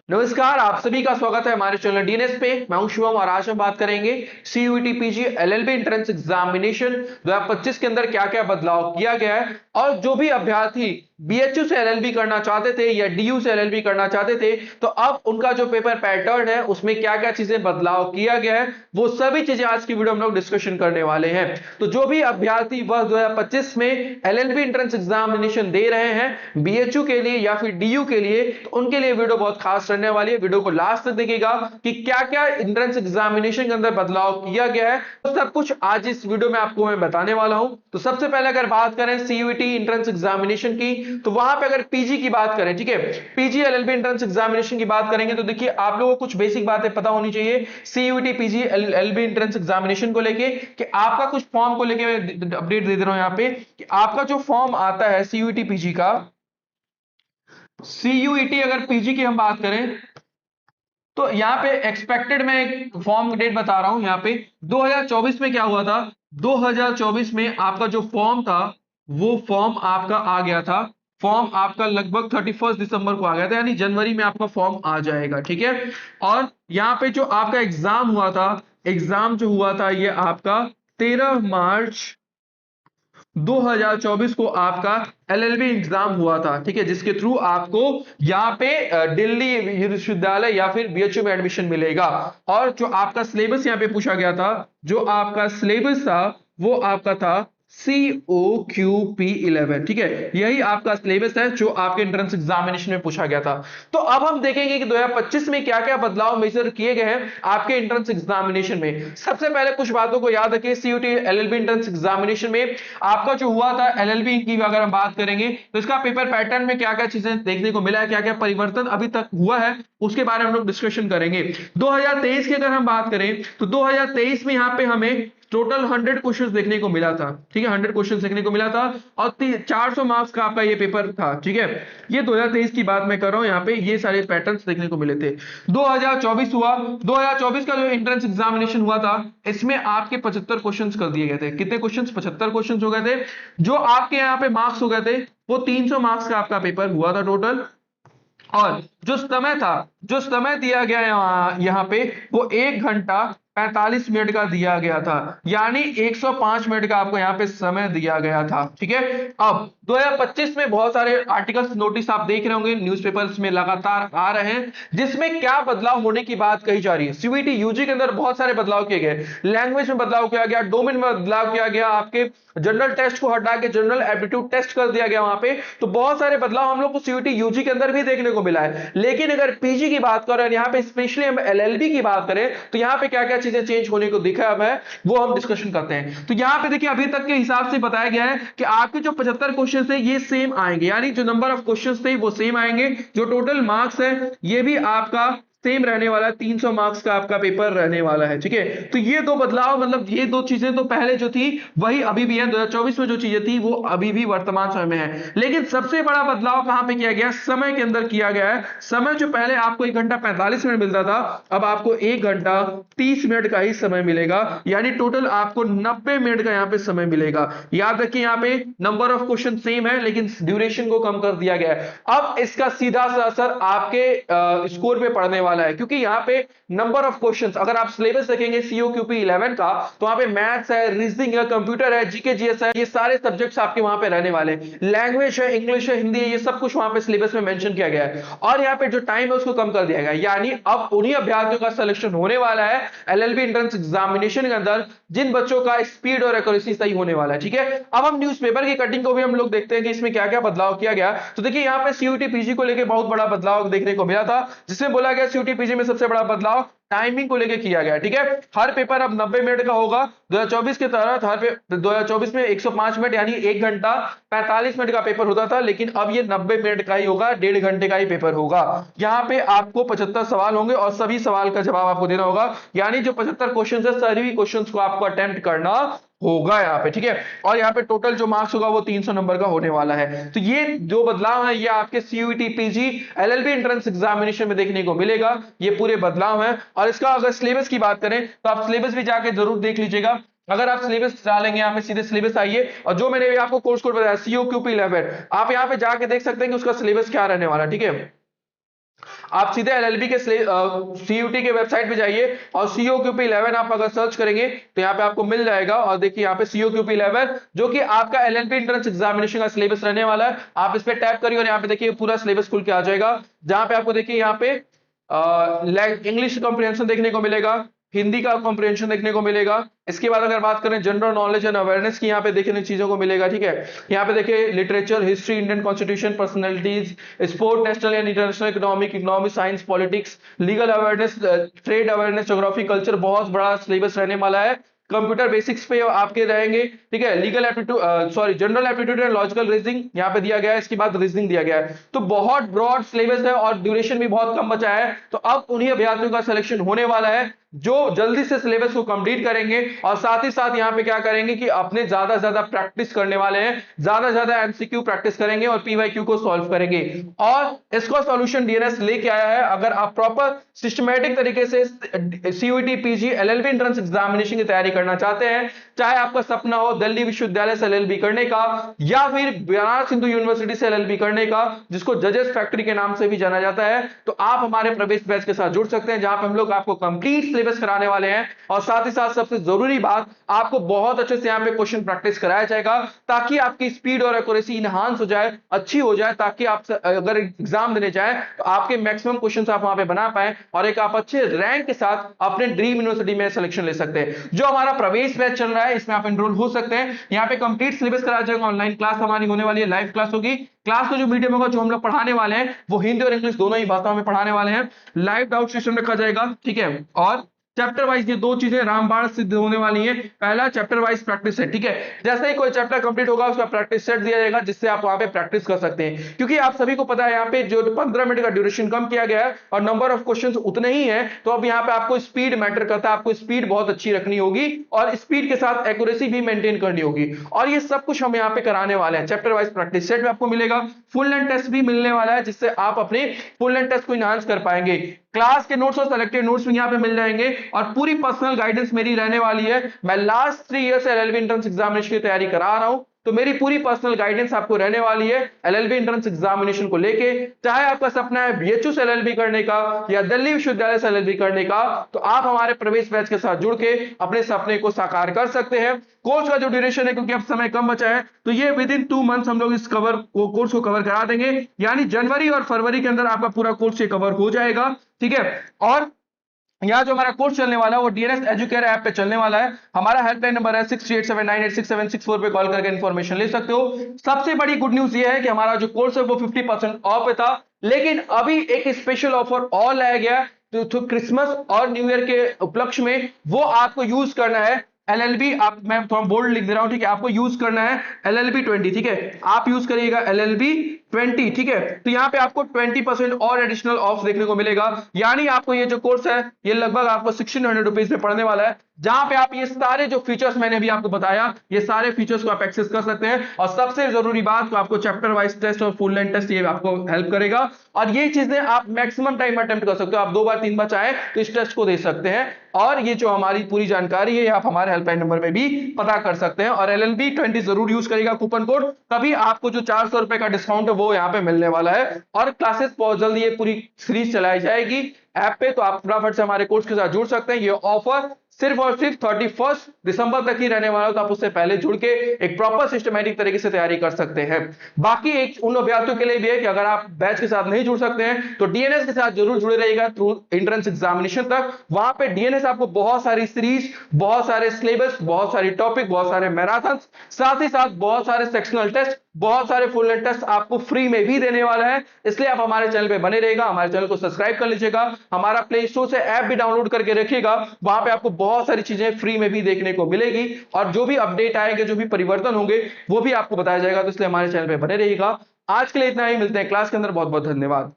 नमस्कार, आप सभी का स्वागत है हमारे चैनल डीएनएस पे। मैं हूं शिवम और आज हम बात करेंगे CUET PG LLB entrance examination 2025 के अंदर क्या क्या बदलाव किया गया है और जो भी अभ्यर्थी बीएचयू से एलएलबी करना चाहते थे या डीयू से एलएलबी करना चाहते थे तो अब उनका जो पेपर पैटर्न है उसमें क्या क्या चीजें बदलाव किया गया है वो सभी चीजें आज की वीडियो में हम लोग डिस्कशन करने वाले हैं। तो जो भी अभ्यर्थी वर्ष 2025 में एलएलबी एंट्रेंस एग्जामिनेशन दे रहे हैं बीएचयू के लिए या फिर डीयू के लिए, तो उनके लिए वीडियो बहुत खास रहने वाली है। वीडियो को लास्ट तक देखिएगा कि क्या क्या एंट्रेंस एग्जामिनेशन के अंदर बदलाव किया गया है, तो सब कुछ आज इस वीडियो में आपको मैं बताने वाला हूं। तो सबसे पहले अगर बात करें सीयूईटी एंट्रेंस एग्जामिनेशन की, तो वहां पे अगर पीजी की बात करें, ठीक है, पीजी एलएलबी एंट्रेंस एग्जामिनेशन की बात करेंगे तो देखिए आप लोगों को कुछ बेसिक बातें पता होनी चाहिए CUET PG LLB entrance examination को लेके कि आपका कुछ फॉर्म को लेके अपडेट दे रहा हूं यहां पे कि आपका जो फॉर्म आता है सीयूईटी पीजी का, सीयूईटी अगर पीजी की हम बात करें तो यहाँ पे एक्सपेक्टेड मैं एक फॉर्म डेट बता रहा हूं। यहाँ पे 2024 में क्या हुआ था, 2024 में आपका जो फॉर्म था वो फॉर्म आपका आ गया था। फॉर्म आपका लगभग 31 दिसंबर को आ गया था, यानी जनवरी में आपका फॉर्म आ जाएगा, ठीक है। और यहाँ पे जो आपका एग्जाम हुआ था, एग्जाम जो हुआ था ये आपका 13 मार्च 2024 को आपका एलएलबी एग्जाम हुआ था, ठीक है, जिसके थ्रू आपको यहाँ पे दिल्ली विश्वविद्यालय या फिर बीएचयू में एडमिशन मिलेगा। और जो आपका सिलेबस यहाँ पे पूछा गया था, जो आपका सिलेबस था वो आपका था COQP11, ठीक है, यही आपका सिलेबस है जो आपके एंट्रेंस एग्जामिनेशन में पूछा गया था। तो अब हम देखेंगे कि 2025 में क्या क्या बदलाव मेजर किए गए हैं आपके एंट्रेंस एग्जामिनेशन में। सबसे पहले कुछ बातों को याद रखिए, सीयूटी एलएलबी एंट्रेंस एग्जामिनेशन में आपका जो हुआ था एलएलबी की अगर हम बात करेंगे तो इसका पेपर पैटर्न में क्या क्या चीजें देखने को मिला है, क्या क्या परिवर्तन अभी तक हुआ है, उसके बारे में हम लोग डिस्कशन करेंगे। 2023 की अगर हम बात करें तो 2023 में यहाँ पे हमें टोटल 100 क्वेश्चंस देखने को मिला था, ठीक है, 100 क्वेश्चंस देखने को मिला था और 400 मार्क्स का आपका ये पेपर था, ठीक है। ये 2023 की बात मैं कर रहा हूं, यहाँ पे ये सारे पैटर्न्स देखने को मिले थे। 2024 हुआ, 2024 का जो एंट्रेंस एग्जामिनेशन हुआ था इसमें आपके 75 क्वेश्चंस कर दिए गए थे। कितने क्वेश्चंस? 75 क्वेश्चंस हो गए थे। जो आपके यहाँ पे मार्क्स हो गए थे वो 300 मार्क्स का आपका पेपर हुआ था टोटल। और जो समय था, जो समय दिया गया यहाँ पे वो 1 घंटा 45 मिनट का दिया गया था, यानी 105 मिनट का आपको यहाँ पे समय दिया गया था, ठीक है। अब 2025 में बहुत सारे आर्टिकल्स नोटिस आप देख रहे होंगे न्यूज़पेपर्स में लगातार आ रहे हैं, जिसमें क्या बदलाव होने की बात कही जा रही है। सीयूईटी यूजी के अंदर बहुत सारे बदलाव किए गए, लैंग्वेज में बदलाव किया गया, डोमेन में बदलाव किया गया, आपके जनरल टेस्ट को हटा के जनरल एप्टीट्यूड टेस्ट कर दिया गया वहां पे। तो बहुत सारे बदलाव हम लोग को सीयूटी यूजी के अंदर भी देखने को मिला है। लेकिन अगर पीजी की बात करें, यहाँ पे स्पेशली हम एलएलबी की बात करें तो यहाँ पे क्या क्या चीजें चेंज होने को दिखा है वो हम डिस्कशन करते हैं। तो यहाँ पे देखिए अभी तक के हिसाब से बताया गया है कि आपके जो 75 क्वेश्चन थे ये सेम आएंगे, यानी जो नंबर ऑफ क्वेश्चन थे वो सेम आएंगे, जो टोटल मार्क्स है ये भी आपका सेम रहने वाला है, 300 मार्क्स का आपका पेपर रहने वाला है, ठीक है। तो ये दो बदलाव, मतलब ये दो चीजें तो पहले जो थी वही अभी भी है। 2024 में जो चीजें थी वो अभी भी वर्तमान समय में है। लेकिन सबसे बड़ा बदलाव कहां पे किया गया? समय के अंदर किया गया है। समय जो पहले आपको 1 घंटा 45 मिनट मिलता था, अब आपको 1 घंटा 30 मिनट का ही समय मिलेगा, यानी टोटल आपको 90 मिनट का यहाँ पे समय मिलेगा। याद रखिए यहाँ पे नंबर ऑफ क्वेश्चन सेम है लेकिन ड्यूरेशन को कम कर दिया गया है। अब इसका सीधा सा असर आपके स्कोर पे पड़ने वाला है, क्योंकि यहाँ पे नंबर ऑफ क्वेश्चंस, अगर आप सिलेबस देखेंगे सीओक्यूपी 11 का, तो वहां पे मैथ्स है, रीजनिंग है, कंप्यूटर है, जीके जीएस है, ये सारे सब्जेक्ट्स आपके वहां पे रहने वाले। लैंग्वेज है, इंग्लिश है, हिंदी है, ये सब कुछ वहां पे सिलेबस में मेंशन किया गया है। और यहाँ पे जो टाइम है उसको कम कर दिया गया, यानी अब उन्हीं अभ्यर्थियों का सिलेक्शन होने वाला है एलएलबी एंट्रेंस एग्जामिनेशन के अंदर जिन बच्चों का स्पीड और एक्यूरेसी सही होने वाला है, ठीक है। अब हम न्यूज़पेपर की कटिंग को भी हम लोग देखते हैं कि इसमें क्या क्या बदलाव किया गया। तो देखिए यहाँ पे सीयूटी पीजी को लेकर बहुत बड़ा बदलाव देखने को मिला था, जिसमें बोला गया सीयूटी पीजी में सबसे बड़ा बदलाव टाइमिंग को लेकर किया गया, ठीक है। हर पेपर अब 90 मिनट का होगा। 2024 के तहत हर 2024 में 105 मिनट यानी 1 घंटा 45 मिनट का पेपर होता था, लेकिन अब ये 90 मिनट का ही होगा, 1.5 घंटे का ही पेपर होगा। यहाँ पे आपको 75 सवाल होंगे और सभी सवाल का जवाब आपको देना होगा, यानी जो 75 क्वेश्चन है सभी क्वेश्चन को आपको अटेम्प्ट करना होगा यहाँ पे, ठीक है। और यहाँ पे टोटल जो मार्क्स होगा वो 300 नंबर का होने वाला है। तो ये जो बदलाव है ये आपके CUET PG LLB entrance examination में देखने को मिलेगा, ये पूरे बदलाव है। और इसका अगर सिलेबस की बात करें तो आप सिलेबस भी जाके जरूर देख लीजिएगा। अगर आप सिलेबस डालेंगे यहाँ पे सीधे सिलेबस आइए, और जो मैंने आपको कोर्स कोड बताया COQP 11, आप यहाँ पे जाके देख सकते हैं कि उसका सिलेबस क्या रहने वाला है, ठीक है। आप सीधे एलएलबी के सीयूटी के वेबसाइट पे जाइए और सीओक्यूपी 11 आप अगर सर्च करेंगे तो यहाँ पे आपको मिल जाएगा। और देखिए यहाँ पे सीओक्यूपी 11 जो कि आपका एलएलबी एंट्रेंस एग्जामिनेशन का सिलेबस रहने वाला है, आप इस पे टैप करिए और यहाँ पे देखिए पूरा सिलेबस खुल के आ जाएगा, जहां पे आपको देखिए यहाँ पे इंग्लिश कॉम्प्रिहेंशन देखने को मिलेगा, हिंदी का कॉम्प्रिहेंशन देखने को मिलेगा। इसके बाद अगर बात करें जनरल नॉलेज एंड अवेयरनेस की, यहाँ पे देखने चीजों को मिलेगा, ठीक है। यहाँ पे देखिए literature, history, Indian constitution, personalities, sport, national and international economic, economic science, politics, legal awareness, trade awareness, geography, culture, बहुत बड़ा सिलेबस रहने वाला है। कंप्यूटर बेसिक्स पे आपके रहेंगे, ठीक है। Legal aptitude sorry general aptitude and logical reasoning यहाँ पे दिया गया है, इसके बाद रीजनिंग दिया गया है। तो बहुत ब्रॉड सिलेबस है और ड्यूरेशन भी बहुत कम बचा है। तो अब उन्हीं अभ्यर्थियों का सिलेक्शन होने वाला है जो जल्दी से सिलेबस को कंप्लीट करेंगे और साथ ही साथ यहाँ पे क्या करेंगे कि अपने ज्यादा से ज्यादा प्रैक्टिस करने वाले हैं, ज्यादा से ज्यादा एमसीक्यू प्रैक्टिस करेंगे और पीवाईक्यू को सॉल्व करेंगे। और इसका सॉल्यूशन डीएनएस लेके आया है। अगर आप प्रॉपर सिस्टमैटिक तरीके से CUET, PG, LLB entrance examination की तैयारी करना चाहते हैं, चाहे आपका सपना हो दिल्ली विश्वविद्यालय से एलएलबी करने का या फिर बनारस हिंदू यूनिवर्सिटी से एलएलबी करने का, जिसको जजेस फैक्ट्री के नाम से भी जाना जाता है, तो आप हमारे प्रवेश बैच के साथ जुड़ सकते हैं, जहां पर हम लोग आपको कंप्लीट सिलेबस कराने वाले हैं। और साथ ही साथ सबसे जरूरी बात, आपको बहुत अच्छे से यहाँ पे क्वेश्चन प्रैक्टिस कराया जाएगा ताकि आपकी स्पीड और एक्यूरेसी इनहांस हो जाए, अच्छी हो जाए, ताकि आप अगर एग्जाम देने जाए तो आपके मैक्सिमम क्वेश्चन आप वहां पे बना पाए और एक आप अच्छे रैंक के साथ अपने ड्रीम यूनिवर्सिटी में सिलेक्शन ले सकते हैं। जो हमारा प्रवेश बैच चल रहा है इसमें आप एनरोल हो सकते हैं। यहाँ पे कंप्लीट सिलेबस कराया जाएगा, ऑनलाइन क्लास हमारी होने वाली है, लाइव क्लास होगी। क्लास को जो मीडियम होगा, जो हम लोग पढ़ाने वाले हैं वो हिंदी और इंग्लिश दोनों ही भाषाओं में पढ़ाने वाले हैं। लाइव डाउट सेशन रखा जाएगा, ठीक है। और चैप्टर वाइज ये दो चीजें रामबाण सिद्ध होने वाली हैं। पहला चैप्टर वाइज प्रैक्टिस सेट, ठीक है। जैसे ही कोई चैप्टर कंप्लीट होगा उसका प्रैक्टिस सेट दिया जाएगा, जिससे आप वहां पे प्रैक्टिस कर सकते हैं। क्योंकि आप सभी को पता है यहाँ पे जो 15 मिनट का ड्यूरेशन कम किया गया है और नंबर ऑफ क्वेश्चंस उतने ही है, तो अब यहाँ पे आपको स्पीड मैटर करता है, आपको स्पीड बहुत अच्छी रखनी होगी और स्पीड के साथ एक्यूरेसी भी मेंटेन करनी होगी। और ये सब कुछ हम यहाँ पे कराने वाले हैं। चैप्टर वाइज प्रैक्टिस सेट में आपको मिलेगा, फुल लेंथ टेस्ट भी मिलने वाला है, जिससे आप अपने फुल लेंथ टेस्ट को इनहांस कर पाएंगे। क्लास के नोट्स और सिलेक्टेड नोट्स भी यहाँ पे मिल जाएंगे और पूरी पर्सनल गाइडेंस मेरी रहने वाली है। मैं लास्ट 3 ईयर से एलएलबी एंट्रेंस एग्जामिनेशन की तैयारी करा रहा हूं, तो मेरी पूरी पर्सनल गाइडेंस आपको रहने वाली है एलएलबी एंट्रेंस एग्जामिनेशन को लेके। चाहे आपका सपना है बीएचयू से एलएलबी करने का या दिल्ली विश्वविद्यालय से एलएलबी करने का, तो आप हमारे प्रवेश बैच के साथ जुड़ के अपने सपने को साकार कर सकते हैं। कोर्स का जो ड्यूरेशन है, क्योंकि अब समय कम बचा है, तो ये विद इन 2 मंथ्स हम लोग इस कोर्स को कवर करा देंगे। यानी जनवरी और फरवरी के अंदर आपका पूरा कोर्स ये कवर हो जाएगा, ठीक है। और यहाँ जो हमारा कोर्स चलने वाला है वो डीएनएस एजुकेयर ऐप पे चलने वाला है। हमारा हेल्पलाइन नंबर है 6387986764 पे कॉल करके इन्फॉर्मेशन ले सकते हो। सबसे बड़ी गुड न्यूज ये है कि हमारा जो कोर्स है वो 50% ऑफ पे था, लेकिन अभी एक स्पेशल ऑफर और लाया गया है। तो क्रिसमस और न्यू ईयर के उपलक्ष्य में वो आपको यूज करना है एलएलबी। आप, मैं थोड़ा बोल्ड लिख दे रहा हूं, ठीक है। आपको यूज करना है एलएलबी 20, ठीक है। आप यूज करिएगा एलएलबी 20, ठीक है। तो यहाँ पे आपको 20% और एडिशनल ऑफ देखने को मिलेगा। यानी आपको ये जो कोर्स है ये लगभग आपको 1600 रुपीज में पड़ने वाला है, जहां पे आप ये सारे जो फीचर्स मैंने अभी आपको बताया, ये सारे फीचर्स को आप एक्सेस कर सकते हैं। और सबसे जरूरी बात, तो आपको चैप्टर वाइज टेस्ट और फुल लेंथ टेस्ट ये आपको हेल्प करेगा। और ये चीजें आप मैक्सिमम टाइम अटेम्प्ट कर सकते हो। आप 2 बार 3 बार चाहे तो इस टेस्ट को दे सकते हैं। और ये जो हमारी पूरी जानकारी है आप हमारे हेल्पलाइन नंबर पे भी पता कर सकते हैं। और एलएलबी 20 जरूर यूज करेगा कूपन कोड, तभी आपको जो 400 रुपए का डिस्काउंट है वो यहाँ पे मिलने वाला है। और क्लासेस बहुत जल्दी ये पूरी सीरीज चलाई जाएगी ऐप पे, तो आप फटाफट से हमारे कोर्स के साथ जुड़ सकते हैं। ये ऑफर सिर्फ और सिर्फ 31 दिसंबर तक ही रहने वाला है, तो आप उससे पहले जुड़ के एक प्रॉपर सिस्टमैटिक तरीके से तैयारी कर सकते हैं। बाकी एक उन अभ्यर्थियों के लिए भी है कि अगर आप बैच के साथ नहीं जुड़ सकते हैं तो डीएनएस के साथ जरूर जुड़े रहिएगा थ्रू एंट्रेंस एग्जामिनेशन तक। वहां पे डीएनएस आपको बहुत सारी सीरीज, बहुत सारे सिलेबस, बहुत सारी टॉपिक, बहुत सारे मैराथन, साथ ही साथ बहुत सारे सेक्शनल टेस्ट, बहुत सारे फुल लेंथ टेस्ट आपको फ्री में भी देने वाला है। इसलिए आप हमारे चैनल पे बने रहेगा, हमारे चैनल को सब्सक्राइब कर लीजिएगा, हमारा प्ले स्टोर से ऐप भी डाउनलोड करके रखिएगा। वहां पे आपको बहुत सारी चीजें फ्री में भी देखने को मिलेगी और जो भी अपडेट आएंगे, जो भी परिवर्तन होंगे वो भी आपको बताया जाएगा। तो इसलिए हमारे चैनल पे बने रहिएगा। आज के लिए इतना ही, मिलते हैं क्लास के अंदर। बहुत बहुत धन्यवाद।